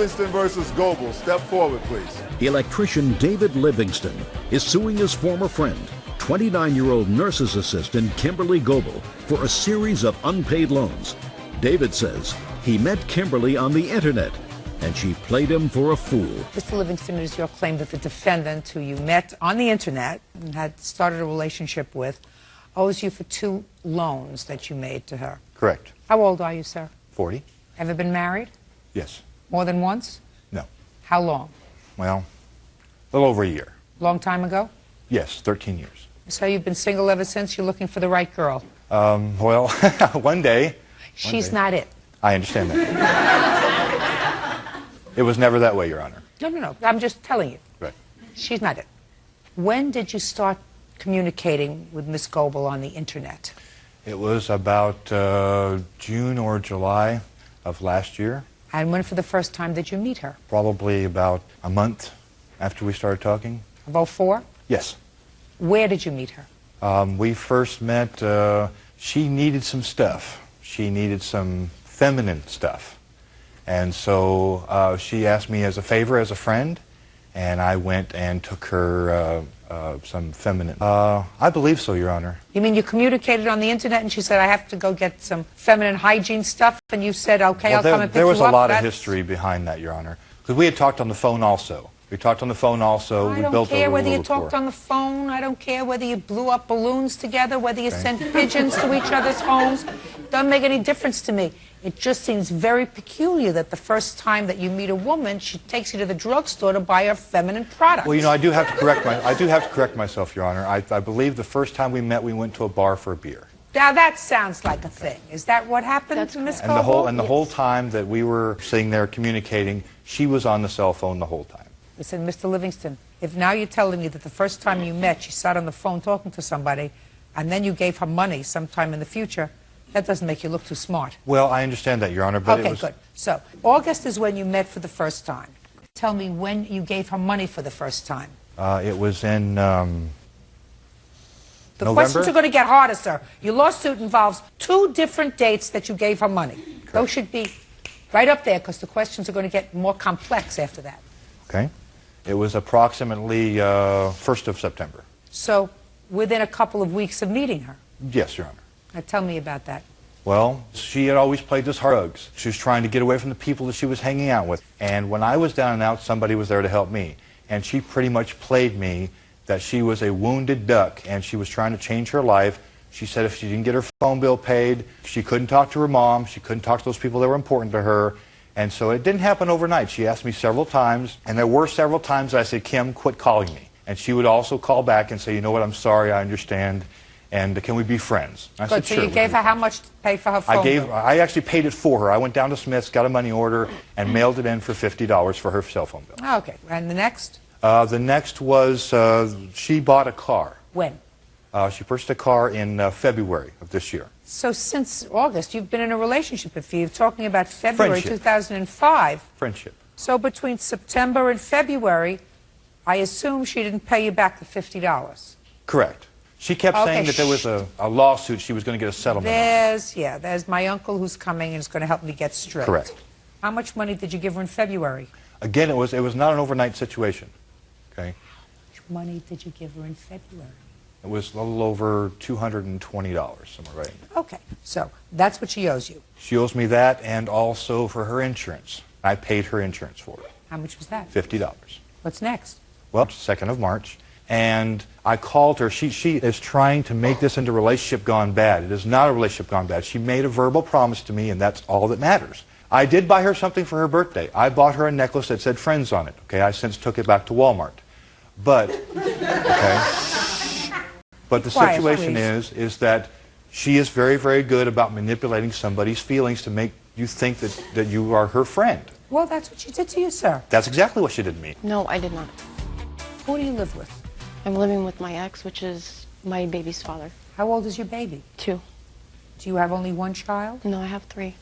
Livingston versus Goebel. Step forward, please. Electrician David Livingston is suing his former friend, 29-year-old nurse's assistant Kimberly Goebel, for a series of unpaid loans. David says he met Kimberly on the internet and she played him for a fool. Mr. Livingston, it is your claim that the defendant, who you met on the internet and had started a relationship with, owes you for 2 loans that you made to her. Correct. How old are you, sir? 40. Ever been married? Yes. More than once? No. How long? Well, a little over a year. Long time ago? Yes, 13 years. So you've been single ever since? You're looking for the right girl? Well, one day. She's not it. I understand that. It was never that way, Your Honor. No. I'm just telling you. Right. She's not it. When did you start communicating with Miss Goebel on the internet? It was about June or July of last year. And when for the first time did you meet her? Probably about a month after we started talking. Of 04? Yes. Where did you meet her? We first met, she needed some stuff. She needed some feminine stuff. And so she asked me as a favor, as a friend, and I went and took her some feminine. I believe so, Your Honor. You mean you communicated on the internet and she said, I have to go get some feminine hygiene stuff, and you said, okay, well, I'll come and pick you up? There was a lot of history behind that, Your Honor, because we had talked on the phone also. We talked on the phone also. I don't care whether you talked on the phone. I don't care whether you blew up balloons together, whether you sent pigeons to each other's homes. Doesn't make any difference to me. It just seems very peculiar that the first time that you meet a woman, she takes you to the drugstore to buy her feminine products. Well, you know, I do have to correct myself, Your Honor. I believe the first time we met, we went to a bar for a beer. Now that sounds like a thing. Is that what happened to Miss Goebel? And the whole time that we were sitting there communicating, she was on the cell phone the whole time. Listen, Mr. Livingston, if now you're telling me that the first time you met, she sat on the phone talking to somebody, and then you gave her money sometime in the future, that doesn't make you look too smart. Well, I understand that, Your Honor, but okay, good. So, August is when you met for the first time. Tell me when you gave her money for the first time. It was in The November? questions are going to get harder, sir. Your lawsuit involves 2 different dates that you gave her money. Correct. Those should be right up there, because the questions are going to get more complex after that. Okay. It was approximately 1st of September. So, within a couple of weeks of meeting her? Yes, Your Honor. Now, tell me about that. Well, she had always played this hard drugs. She was trying to get away from the people that she was hanging out with. And when I was down and out, somebody was there to help me. And she pretty much played me that she was a wounded duck, and she was trying to change her life. She said if she didn't get her phone bill paid, she couldn't talk to her mom, she couldn't talk to those people that were important to her. And so it didn't happen overnight. She asked me several times, and there were several times that I said, Kim, quit calling me. And she would also call back and say, you know what, I'm sorry, I understand, and can we be friends? I said, so sure, you gave her how much to pay for her phone bill? I actually paid it for her. I went down to Smith's, got a money order, and mailed it in for $50 for her cell phone bill. Okay, and the next? The next was she bought a car. When? She purchased a car in February of this year. So since August, you've been in a relationship with you, talking about February Friendship. 2005. Friendship. So between September and February, I assume she didn't pay you back the $50. Correct. She kept saying that there was a lawsuit, she was going to get a settlement. There's my uncle who's coming and is going to help me get straight. Correct. How much money did you give her in February? Again, it was not an overnight situation. Okay. How much money did you give her in February? It was a little over $220, somewhere right. Okay, so that's what she owes you. She owes me that, and also for her insurance. I paid her insurance for it. How much was that? $50. What's next? Well, 2nd of March, and I called her. She is trying to make this into a relationship gone bad. It is not a relationship gone bad. She made a verbal promise to me, and that's all that matters. I did buy her something for her birthday. I bought her a necklace that said Friends on it. Okay, I since took it back to Walmart. But, okay, but the situation is that she is very, very good about manipulating somebody's feelings to make you think that you are her friend. Well, that's what she did to you, sir. That's exactly what she did to me. No, I did not. Who do you live with? I'm living with my ex, which is my baby's father. How old is your baby? 2. Do you have only 1 child? No, I have 3.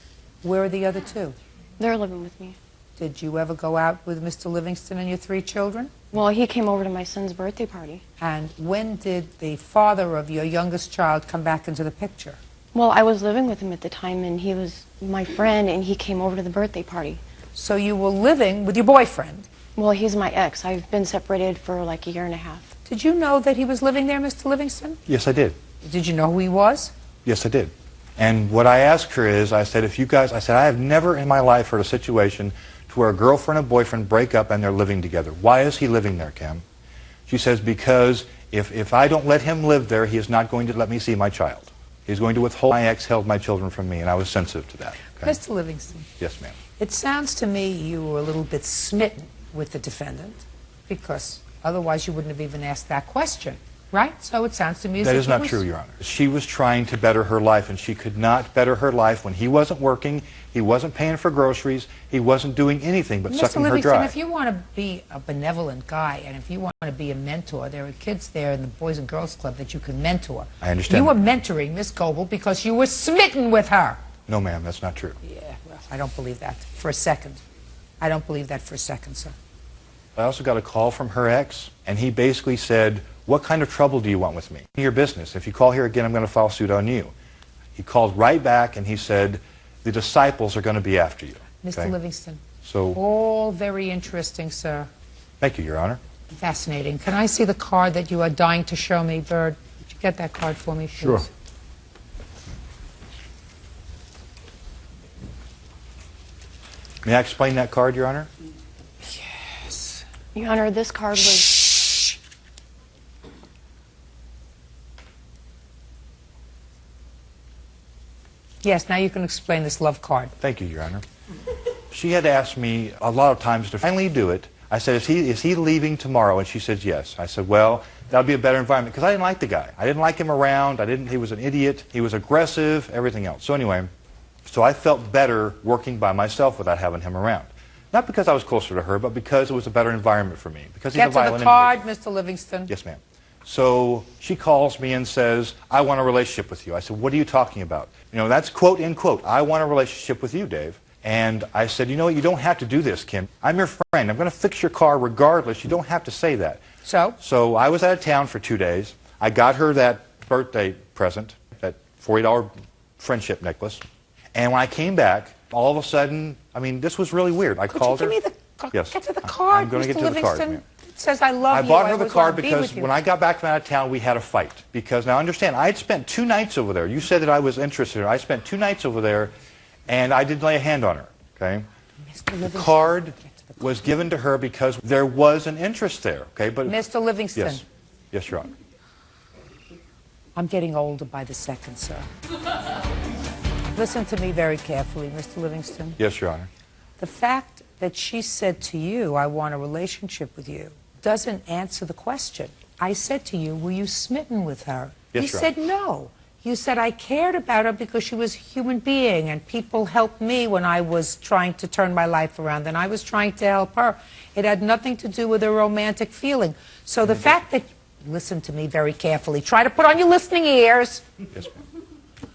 Where are the other 2? They're living with me. Did you ever go out with Mr. Livingston and your 3 children? Well, he came over to my son's birthday party. And when did the father of your youngest child come back into the picture? Well, I was living with him at the time, and he was my friend, and he came over to the birthday party. So you were living with your boyfriend. Well, he's my ex. I've been separated for like a year and a half. Did you know that he was living there, Mr. Livingston? Yes, I did. Did you know who he was? Yes, I did. And what I asked her is, I said, I have never in my life heard a situation to where a girlfriend and boyfriend break up and they're living together. Why is he living there, Kim? She says, because if I don't let him live there, he is not going to let me see my child. He's going to withhold. My ex held my children from me, and I was sensitive to that. Okay? Mr. Livingston. Yes, ma'am. It sounds to me you were a little bit smitten with the defendant, because otherwise you wouldn't have even asked that question, right? So it sounds to me as if that is not true, Your Honor. She was trying to better her life, and she could not better her life when he wasn't working, he wasn't paying for groceries, he wasn't doing anything but sucking her dry. Mr. Livingston, if you want to be a benevolent guy, and if you want to be a mentor, there are kids there in the Boys and Girls Club that you can mentor. I understand. You were mentoring Miss Goebel because you were smitten with her. No, ma'am, that's not true. Yeah, well, I don't believe that for a second. I don't believe that for a second, sir. I also got a call from her ex, and he basically said, what kind of trouble do you want with me? Your business. If you call here again, I'm going to file suit on you. He called right back, and he said, the disciples are going to be after you. Mr. Okay? Livingston, So, all very interesting, sir. thank you, Your Honor. Fascinating. Can I see the card that you are dying to show me, Bird? Would you get that card for me, please? Sure. May I explain that card, Your Honor? Yes. Your Honor, this card was... Yes, now you can explain this love card. Thank you, Your Honor. She had asked me a lot of times to finally do it. I said, is he leaving tomorrow? And she said, yes. I said, well, that would be a better environment, because I didn't like the guy. I didn't like him around. He was an idiot. He was aggressive, everything else. So anyway, so I felt better working by myself without having him around. Not because I was closer to her, but because it was a better environment for me. Because he's a violent Get to the card, individual. Mr. Livingston. Yes, ma'am. So she calls me and says, I want a relationship with you. I said, what are you talking about? You know, that's quote, end quote. I want a relationship with you, Dave. And I said, you know what, you don't have to do this, Kim. I'm your friend. I'm going to fix your car regardless. You don't have to say that. So I was out of town for 2 days. I got her that birthday present, that $40 friendship necklace. And when I came back, all of a sudden, I mean, this was really weird. I called her. Could you give me the Yes. Get to the card, I'm going to Mr. get to the card, Livingston. ma'am. It says, I love I you. bought her the always card wanna be because with you. when I got back from out of town, we had a fight. Because, now understand, I had spent 2 nights over there. You said that I was interested in her. I spent 2 nights over there, and I didn't lay a hand on her. Okay? The card was given to her because there was an interest there. Okay? But Mr. Livingston. Yes. Yes, Your Honor. I'm getting older by the second, sir. Listen to me very carefully, Mr. Livingston. Yes, Your Honor. The fact that she said to you, I want a relationship with you, doesn't answer the question. I said to you, were you smitten with her? Yes, you Your said Honor. no. You said I cared about her because she was a human being, and people helped me when I was trying to turn my life around, and I was trying to help her. It had nothing to do with a romantic feeling. So the fact that, listen to me very carefully, try to put on your listening ears. Yes, ma'am.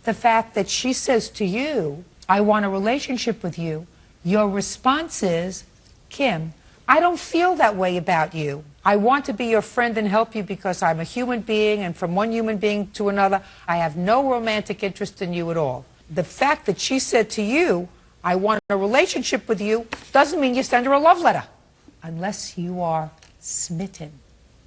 The fact that she says to you, I want a relationship with you, your response is, Kim, I don't feel that way about you. I want to be your friend and help you because I'm a human being, and from one human being to another, I have no romantic interest in you at all. The fact that she said to you, I want a relationship with you, doesn't mean you send her a love letter. Unless you are smitten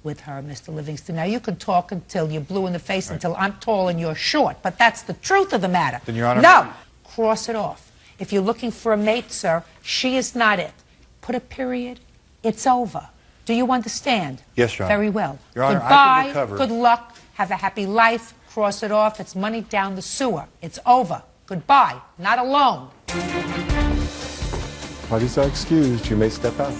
with her, Mr. Livingston. Now, you can talk until you're blue in the face, until I'm tall and you're short, but that's the truth of the matter. Then, Your Honor. No! Cross it off. If you're looking for a mate, sir, she is not it. Put a period. It's over. Do you understand? Yes, Your Honor. Very well. Your Honor, Goodbye. I can recover. Good luck. Have a happy life. Cross it off. It's money down the sewer. It's over. Goodbye. Not alone. Parties are excused. You may step out.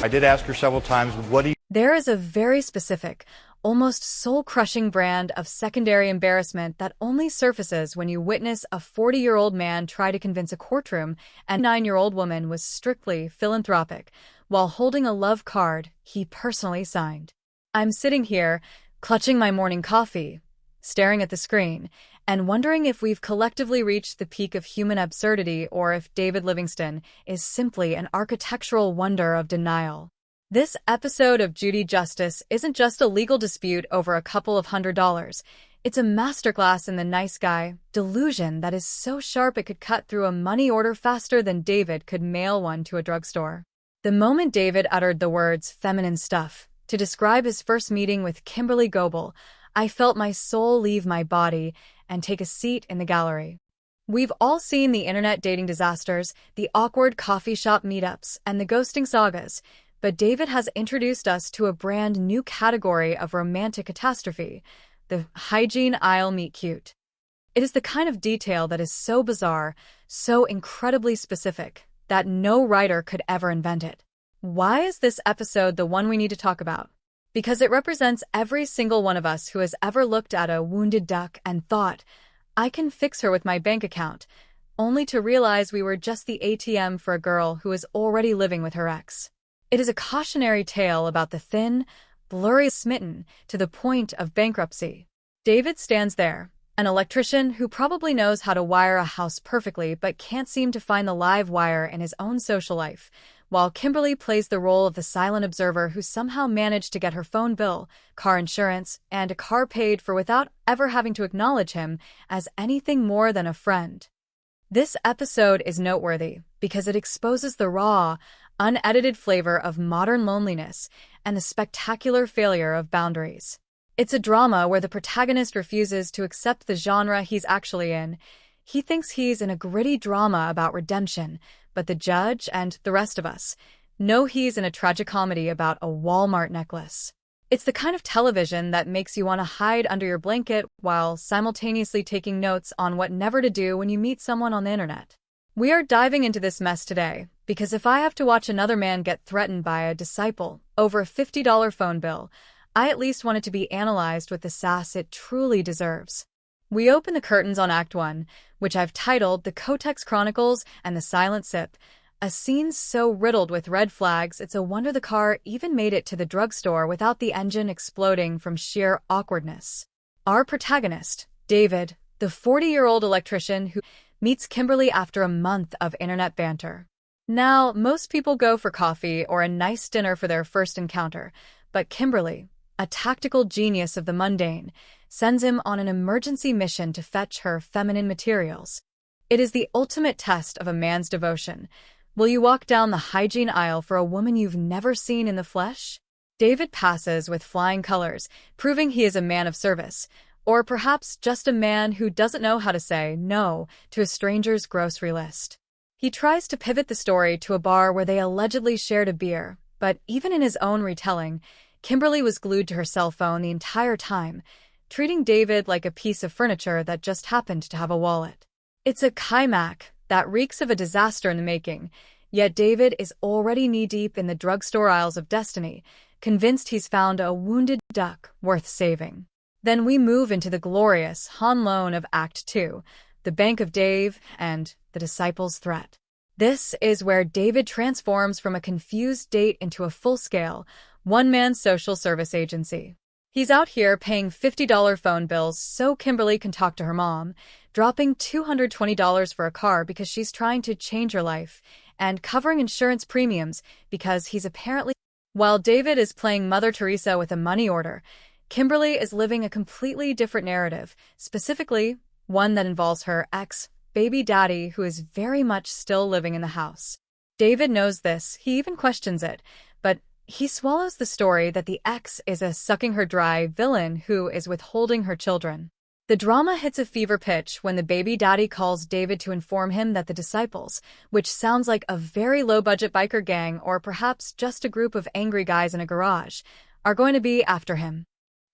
I did ask her several times, what do you... There is a very specific, almost soul-crushing brand of secondary embarrassment that only surfaces when you witness a 40-year-old man try to convince a courtroom and a 9-year-old woman was strictly philanthropic while holding a love card he personally signed. I'm sitting here, clutching my morning coffee, staring at the screen, and wondering if we've collectively reached the peak of human absurdity or if David Livingston is simply an architectural wonder of denial. This episode of Judy Justice isn't just a legal dispute over a couple of $100. It's a masterclass in the nice guy delusion that is so sharp it could cut through a money order faster than David could mail one to a drugstore. The moment David uttered the words feminine stuff to describe his first meeting with Kimberly Goebel, I felt my soul leave my body and take a seat in the gallery. We've all seen the internet dating disasters, the awkward coffee shop meetups, and the ghosting sagas, but David has introduced us to a brand new category of romantic catastrophe, the hygiene aisle meet-cute. It is the kind of detail that is so bizarre, so incredibly specific, that no writer could ever invent it. Why is this episode the one we need to talk about? Because it represents every single one of us who has ever looked at a wounded duck and thought, I can fix her with my bank account, only to realize we were just the ATM for a girl who is already living with her ex. It is a cautionary tale about the thin, blurry smitten to the point of bankruptcy. David stands there, an electrician who probably knows how to wire a house perfectly but can't seem to find the live wire in his own social life, while Kimberly plays the role of the silent observer who somehow managed to get her phone bill, car insurance, and a car paid for without ever having to acknowledge him as anything more than a friend. This episode is noteworthy because it exposes the raw, unedited flavor of modern loneliness and the spectacular failure of boundaries. It's a drama where the protagonist refuses to accept the genre he's actually in. He thinks he's in a gritty drama about redemption, but the judge and the rest of us know he's in a tragicomedy about a Walmart necklace. It's the kind of television that makes you want to hide under your blanket while simultaneously taking notes on what never to do when you meet someone on the internet. We are diving into this mess today, because if I have to watch another man get threatened by a disciple over a $50 phone bill, I at least want it to be analyzed with the sass it truly deserves. We open the curtains on Act 1, which I've titled The Kotex Chronicles and the Silent Sip, a scene so riddled with red flags it's a wonder the car even made it to the drugstore without the engine exploding from sheer awkwardness. Our protagonist, David, the 40-year-old electrician who meets Kimberly after a month of internet banter. Now, most people go for coffee or a nice dinner for their first encounter, but Kimberly, a tactical genius of the mundane, sends him on an emergency mission to fetch her feminine materials. It is the ultimate test of a man's devotion. Will you walk down the hygiene aisle for a woman you've never seen in the flesh? David passes with flying colors, proving he is a man of service, or perhaps just a man who doesn't know how to say no to a stranger's grocery list. He tries to pivot the story to a bar where they allegedly shared a beer, but even in his own retelling, Kimberly was glued to her cell phone the entire time, treating David like a piece of furniture that just happened to have a wallet. It's a climax that reeks of a disaster in the making, yet David is already knee-deep in the drugstore aisles of destiny, convinced he's found a wounded duck worth saving. Then we move into the glorious Han Lone of Act 2, the Bank of Dave and the Disciple's Threat. This is where David transforms from a confused date into a full-scale, one-man social service agency. He's out here paying $50 phone bills so Kimberly can talk to her mom, dropping $220 for a car because she's trying to change her life, and covering insurance premiums because he's apparently... While David is playing Mother Teresa with a money order, Kimberly is living a completely different narrative, specifically one that involves her ex-baby daddy who is very much still living in the house. David knows this, he even questions it, but he swallows the story that the ex is a sucking-her-dry villain who is withholding her children. The drama hits a fever pitch when the baby daddy calls David to inform him that the Disciples, which sounds like a very low-budget biker gang or perhaps just a group of angry guys in a garage, are going to be after him.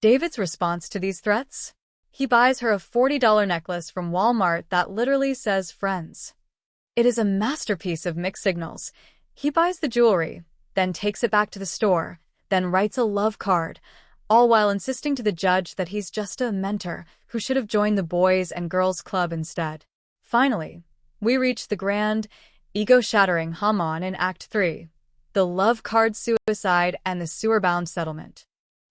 David's response to these threats? He buys her a $40 necklace from Walmart that literally says friends. It is a masterpiece of mixed signals. He buys the jewelry, then takes it back to the store, then writes a love card, all while insisting to the judge that he's just a mentor who should have joined the Boys and Girls Club instead. Finally, we reach the grand, ego-shattering Haman in Act 3, the love card suicide and the sewer-bound settlement.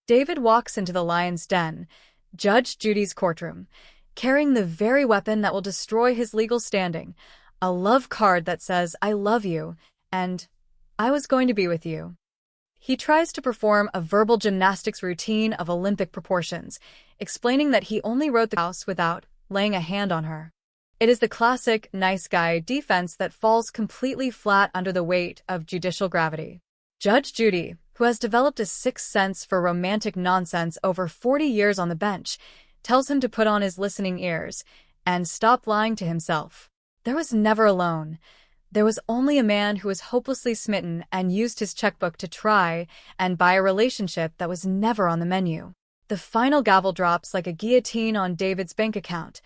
David walks into the lion's den, Judge Judy's courtroom, carrying the very weapon that will destroy his legal standing, a love card that says, I love you, and I was going to be with you. He tries to perform a verbal gymnastics routine of Olympic proportions, explaining that he only wrote the house without laying a hand on her. It is the classic nice guy defense that falls completely flat under the weight of judicial gravity. Judge Judy, who has developed a sixth sense for romantic nonsense over 40 years on the bench, tells him to put on his listening ears and stop lying to himself. There was never a loan. There was only a man who was hopelessly smitten and used his checkbook to try and buy a relationship that was never on the menu. The final gavel drops like a guillotine on David's bank account.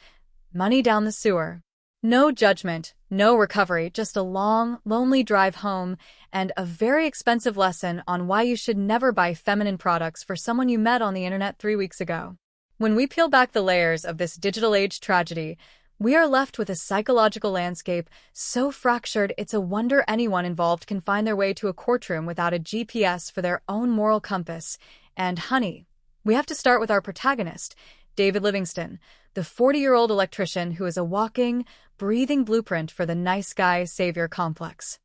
Money down the sewer. No judgment, no recovery, just a long, lonely drive home and a very expensive lesson on why you should never buy feminine products for someone you met on the internet 3 weeks ago. When we peel back the layers of this digital age tragedy, we are left with a psychological landscape so fractured it's a wonder anyone involved can find their way to a courtroom without a GPS for their own moral compass. And honey, we have to start with our protagonist, David Livingston, the 40-year-old electrician who is a walking, breathing blueprint for the nice guy savior complex.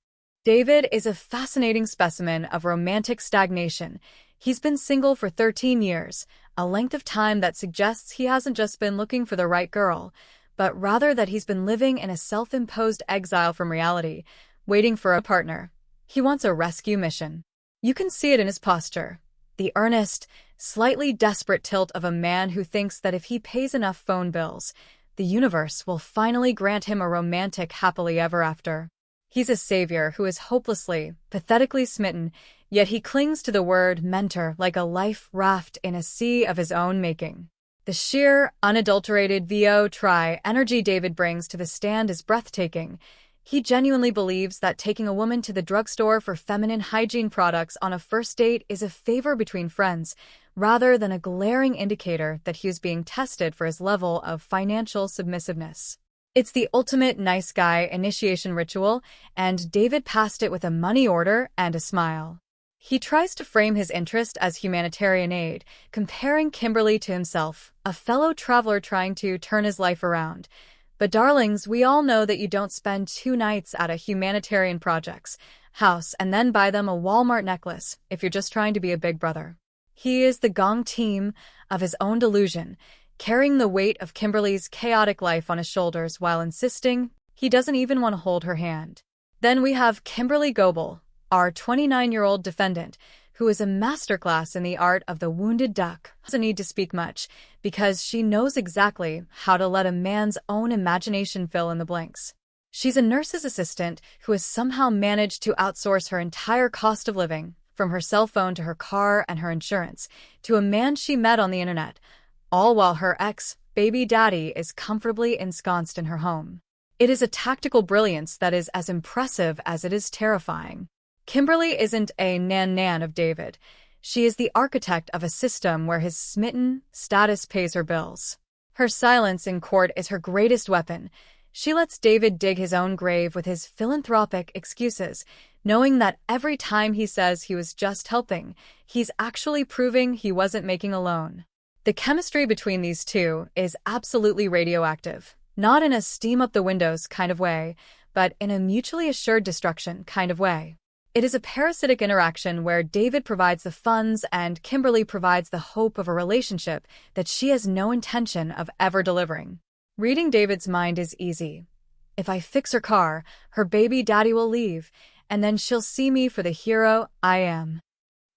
David is a fascinating specimen of romantic stagnation. He's been single for 13 years, a length of time that suggests he hasn't just been looking for the right girl, but rather that he's been living in a self-imposed exile from reality, waiting for a partner. He wants a rescue mission. You can see it in his posture. The earnest, slightly desperate tilt of a man who thinks that if he pays enough phone bills, the universe will finally grant him a romantic happily ever after. He's a savior who is hopelessly, pathetically smitten, yet he clings to the word mentor like a life raft in a sea of his own making. The sheer, unadulterated VO energy David brings to the stand is breathtaking. He genuinely believes that taking a woman to the drugstore for feminine hygiene products on a first date is a favor between friends, rather than a glaring indicator that he is being tested for his level of financial submissiveness. It's the ultimate nice guy initiation ritual, and David passed it with a money order and a smile. He tries to frame his interest as humanitarian aid, comparing Kimberly to himself, a fellow traveler trying to turn his life around. But darlings, we all know that you don't spend 2 nights at a humanitarian project's house and then buy them a Walmart necklace if you're just trying to be a big brother. He is the gong team of his own delusion, carrying the weight of Kimberly's chaotic life on his shoulders while insisting he doesn't even want to hold her hand. Then we have Kimberly Goebel, our 29-year-old defendant, who is a masterclass in the art of the wounded duck. Doesn't need to speak much, because she knows exactly how to let a man's own imagination fill in the blanks. She's a nurse's assistant who has somehow managed to outsource her entire cost of living, from her cell phone to her car and her insurance, to a man she met on the internet, all while her ex-baby daddy is comfortably ensconced in her home. It is a tactical brilliance that is as impressive as it is terrifying. Kimberly isn't a nan-nan of David. She is the architect of a system where his smitten status pays her bills. Her silence in court is her greatest weapon. She lets David dig his own grave with his philanthropic excuses, knowing that every time he says he was just helping, he's actually proving he wasn't making a loan. The chemistry between these two is absolutely radioactive, not in a steam-up-the-windows kind of way, but in a mutually assured destruction kind of way. It is a parasitic interaction where David provides the funds and Kimberly provides the hope of a relationship that she has no intention of ever delivering. Reading David's mind is easy. If I fix her car, her baby daddy will leave, and then she'll see me for the hero I am.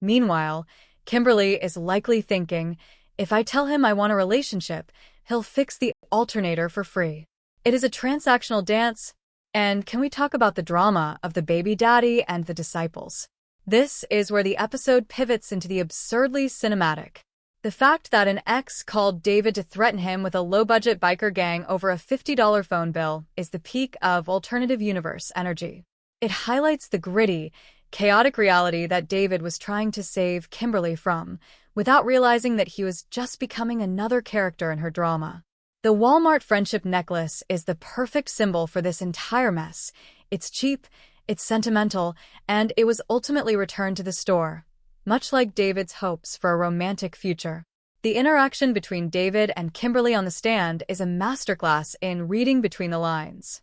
Meanwhile, Kimberly is likely thinking, if I tell him I want a relationship, he'll fix the alternator for free. It is a transactional dance. And can we talk about the drama of the baby daddy and the disciples? This is where the episode pivots into the absurdly cinematic. The fact that an ex called David to threaten him with a low-budget biker gang over a $50 phone bill is the peak of alternative universe energy. It highlights the gritty, chaotic reality that David was trying to save Kimberly from, without realizing that he was just becoming another character in her drama. The Walmart friendship necklace is the perfect symbol for this entire mess. It's cheap, it's sentimental, and it was ultimately returned to the store, much like David's hopes for a romantic future. The interaction between David and Kimberly on the stand is a masterclass in reading between the lines.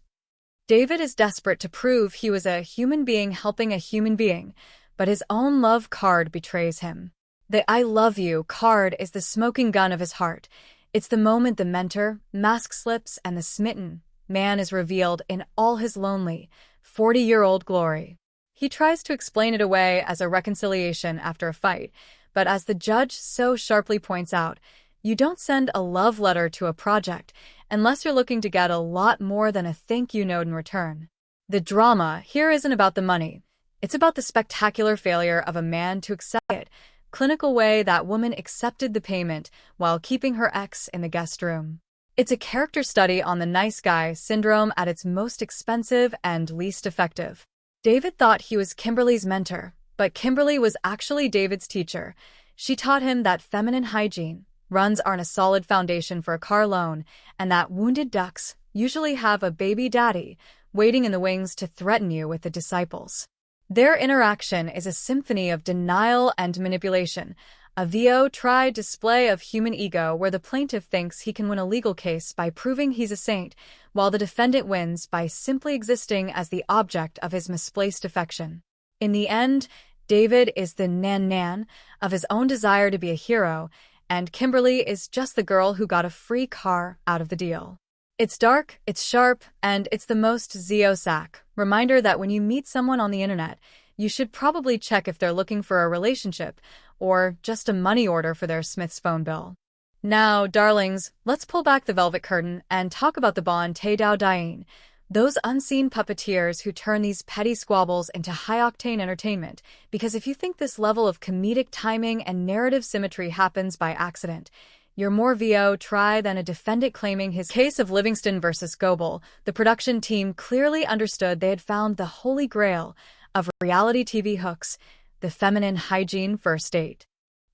David is desperate to prove he was a human being helping a human being, but his own love card betrays him. The "I love you" card is the smoking gun of his heart. It's the moment the mentor, mask slips, and the smitten man is revealed in all his lonely, 40-year-old glory. He tries to explain it away as a reconciliation after a fight, but as the judge so sharply points out, you don't send a love letter to a project unless you're looking to get a lot more than a thank you note in return. The drama here isn't about the money. It's about the spectacular failure of a man to accept it. Clinical way that woman accepted the payment while keeping her ex in the guest room. It's a character study on the nice guy syndrome at its most expensive and least effective. David thought he was Kimberly's mentor, but Kimberly was actually David's teacher. She taught him that feminine hygiene runs aren't a solid foundation for a car loan, and that wounded ducks usually have a baby daddy waiting in the wings to threaten you with the disciples. Their interaction is a symphony of denial and manipulation, a VO-tried display of human ego where the plaintiff thinks he can win a legal case by proving he's a saint, while the defendant wins by simply existing as the object of his misplaced affection. In the end, David is the nan-nan of his own desire to be a hero, and Kimberly is just the girl who got a free car out of the deal. It's dark, it's sharp, and it's the most Zio-sac reminder that when you meet someone on the internet, you should probably check if they're looking for a relationship or just a money order for their Smith's phone bill. Now, darlings, let's pull back the velvet curtain and talk about the Bon Te Dao Dien, those unseen puppeteers who turn these petty squabbles into high-octane entertainment, because if you think this level of comedic timing and narrative symmetry happens by accident, you're more VO-try than a defendant claiming his case of Livingston versus Goebel. The production team clearly understood they had found the holy grail of reality TV hooks, the feminine hygiene first date.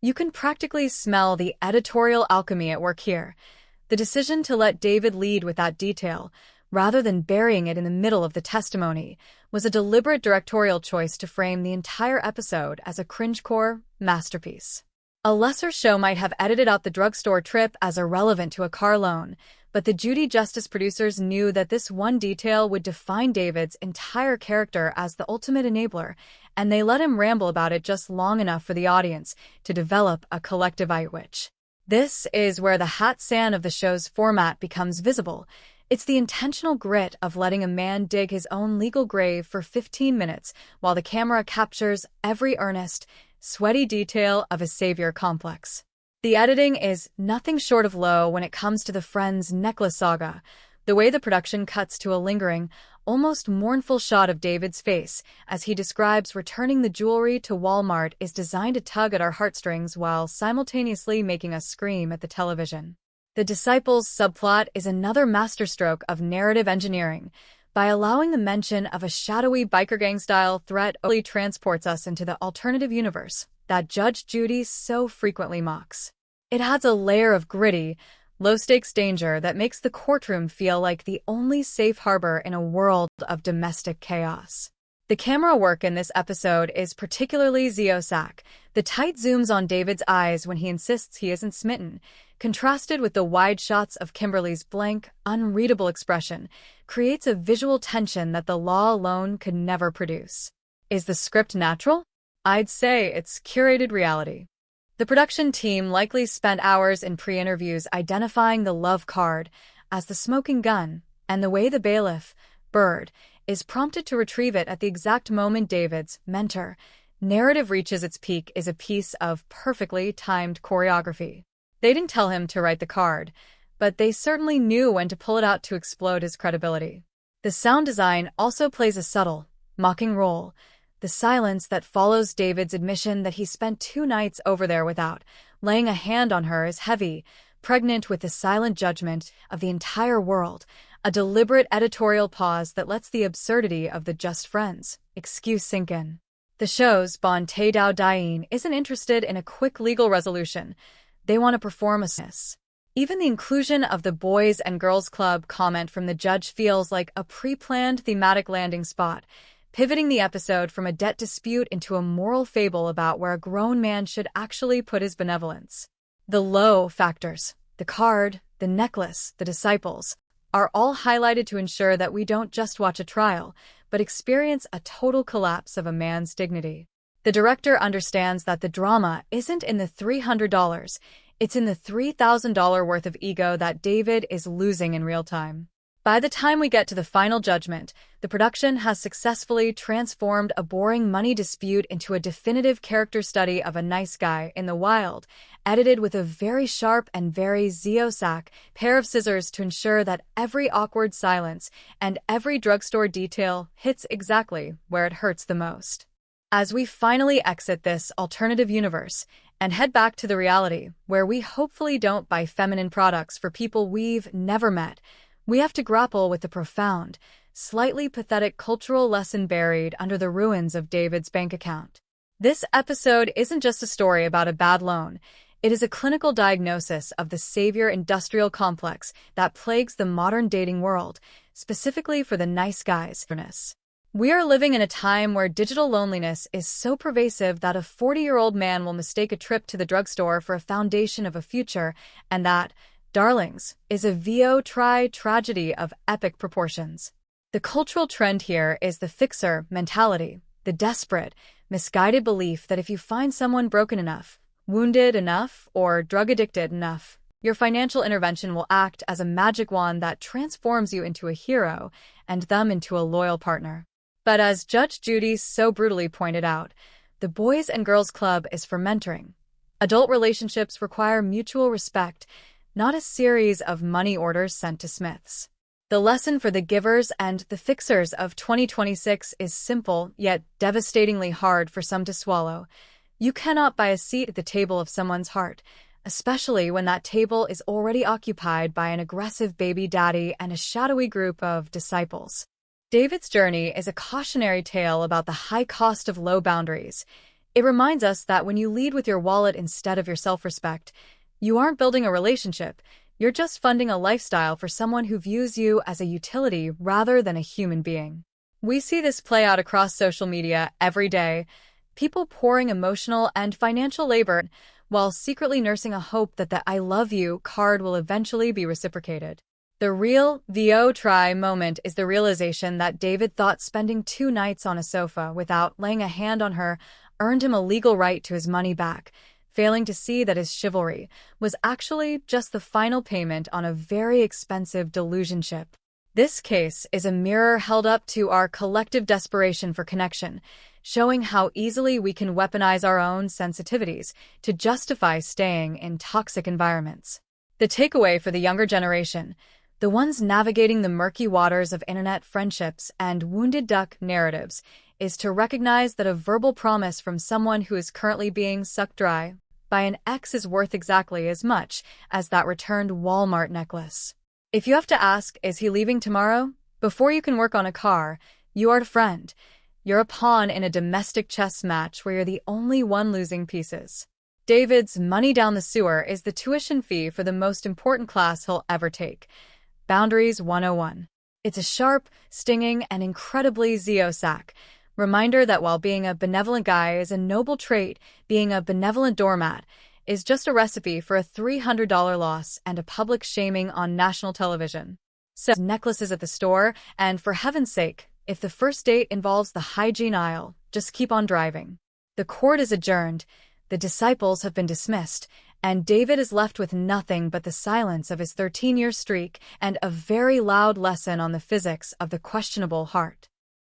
You can practically smell the editorial alchemy at work here. The decision to let David lead with that detail, rather than burying it in the middle of the testimony, was a deliberate directorial choice to frame the entire episode as a cringecore masterpiece. A lesser show might have edited out the drugstore trip as irrelevant to a car loan, but the Judy Justice producers knew that this one detail would define David's entire character as the ultimate enabler, and they let him ramble about it just long enough for the audience to develop a collective eye-twitch. This is where the hat sand of the show's format becomes visible. It's the intentional grit of letting a man dig his own legal grave for 15 minutes while the camera captures every earnest, sweaty detail of his savior complex. The editing is nothing short of low when it comes to the Friends necklace saga. The way the production cuts to a lingering, almost mournful shot of David's face as he describes returning the jewelry to Walmart is designed to tug at our heartstrings while simultaneously making us scream at the television. The Disciples subplot is another masterstroke of narrative engineering. By allowing the mention of a shadowy biker gang-style threat only transports us into the alternative universe that Judge Judy so frequently mocks. It adds a layer of gritty, low-stakes danger that makes the courtroom feel like the only safe harbor in a world of domestic chaos. The camera work in this episode is particularly Zio-sac. The tight zooms on David's eyes when he insists he isn't smitten, contrasted with the wide shots of Kimberly's blank, unreadable expression, creates a visual tension that the law alone could never produce. Is the script natural? I'd say it's curated reality. The production team likely spent hours in pre-interviews identifying the love card as the smoking gun, and the way the bailiff, Bird, is prompted to retrieve it at the exact moment David's mentor narrative reaches its peak is a piece of perfectly timed choreography. They didn't tell him to write the card, but they certainly knew when to pull it out to explode his credibility. The sound design also plays a subtle, mocking role. The silence that follows David's admission that he spent 2 nights over there without laying a hand on her is heavy, pregnant with the silent judgment of the entire world, a deliberate editorial pause that lets the absurdity of the just friends excuse sink in. The show's Bon Te Dao Dien isn't interested in a quick legal resolution. They want to perform a sense. Even the inclusion of the Boys and Girls Club comment from the judge feels like a pre-planned thematic landing spot, pivoting the episode from a debt dispute into a moral fable about where a grown man should actually put his benevolence. The low factors, the card, the necklace, the disciples, are all highlighted to ensure that we don't just watch a trial, but experience a total collapse of a man's dignity. The director understands that the drama isn't in the $300, it's in the $3,000 worth of ego that David is losing in real time. By the time we get to the final judgment, the production has successfully transformed a boring money dispute into a definitive character study of a nice guy in the wild, edited with a very sharp and very Zio-sac pair of scissors to ensure that every awkward silence and every drugstore detail hits exactly where it hurts the most. As we finally exit this alternative universe and head back to the reality where we hopefully don't buy feminine products for people we've never met, we have to grapple with the profound, slightly pathetic cultural lesson buried under the ruins of David's bank account. This episode isn't just a story about a bad loan. It is a clinical diagnosis of the savior industrial complex that plagues the modern dating world, specifically for the nice guys. We are living in a time where digital loneliness is so pervasive that a 40-year-old man will mistake a trip to the drugstore for a foundation of a future, and that, darlings, is a tragedy of epic proportions. The cultural trend here is the fixer mentality, the desperate, misguided belief that if you find someone broken enough, wounded enough, or drug-addicted enough, your financial intervention will act as a magic wand that transforms you into a hero and them into a loyal partner. But as Judge Judy so brutally pointed out, the Boys and Girls Club is for mentoring. Adult relationships require mutual respect, not a series of money orders sent to Smiths. The lesson for the givers and the fixers of 2026 is simple, yet devastatingly hard for some to swallow. You cannot buy a seat at the table of someone's heart, especially when that table is already occupied by an aggressive baby daddy and a shadowy group of disciples. David's journey is a cautionary tale about the high cost of low boundaries. It reminds us that when you lead with your wallet instead of your self-respect, you aren't building a relationship, you're just funding a lifestyle for someone who views you as a utility rather than a human being. We see this play out across social media every day, people pouring emotional and financial labor while secretly nursing a hope that the "I love you" card will eventually be reciprocated. The real try moment is the realization that David thought spending 2 nights on a sofa without laying a hand on her earned him a legal right to his money back, failing to see that his chivalry was actually just the final payment on a very expensive delusionship. This case is a mirror held up to our collective desperation for connection, showing how easily we can weaponize our own sensitivities to justify staying in toxic environments. The takeaway for the younger generation, the ones navigating the murky waters of internet friendships and wounded duck narratives, is to recognize that a verbal promise from someone who is currently being sucked dry by an ex is worth exactly as much as that returned Walmart necklace. If you have to ask, is he leaving tomorrow? Before you can work on a car, you are a friend. You're a pawn in a domestic chess match where you're the only one losing pieces. David's money down the sewer is the tuition fee for the most important class he'll ever take. Boundaries 101. It's a sharp, stinging, and incredibly Zio-sac reminder that while being a benevolent guy is a noble trait, being a benevolent doormat is just a recipe for a $300 loss and a public shaming on national television. So, necklaces at the store, and for heaven's sake, if the first date involves the hygiene aisle, just keep on driving. The court is adjourned, the disciples have been dismissed, and David is left with nothing but the silence of his 13-year streak and a very loud lesson on the physics of the questionable heart.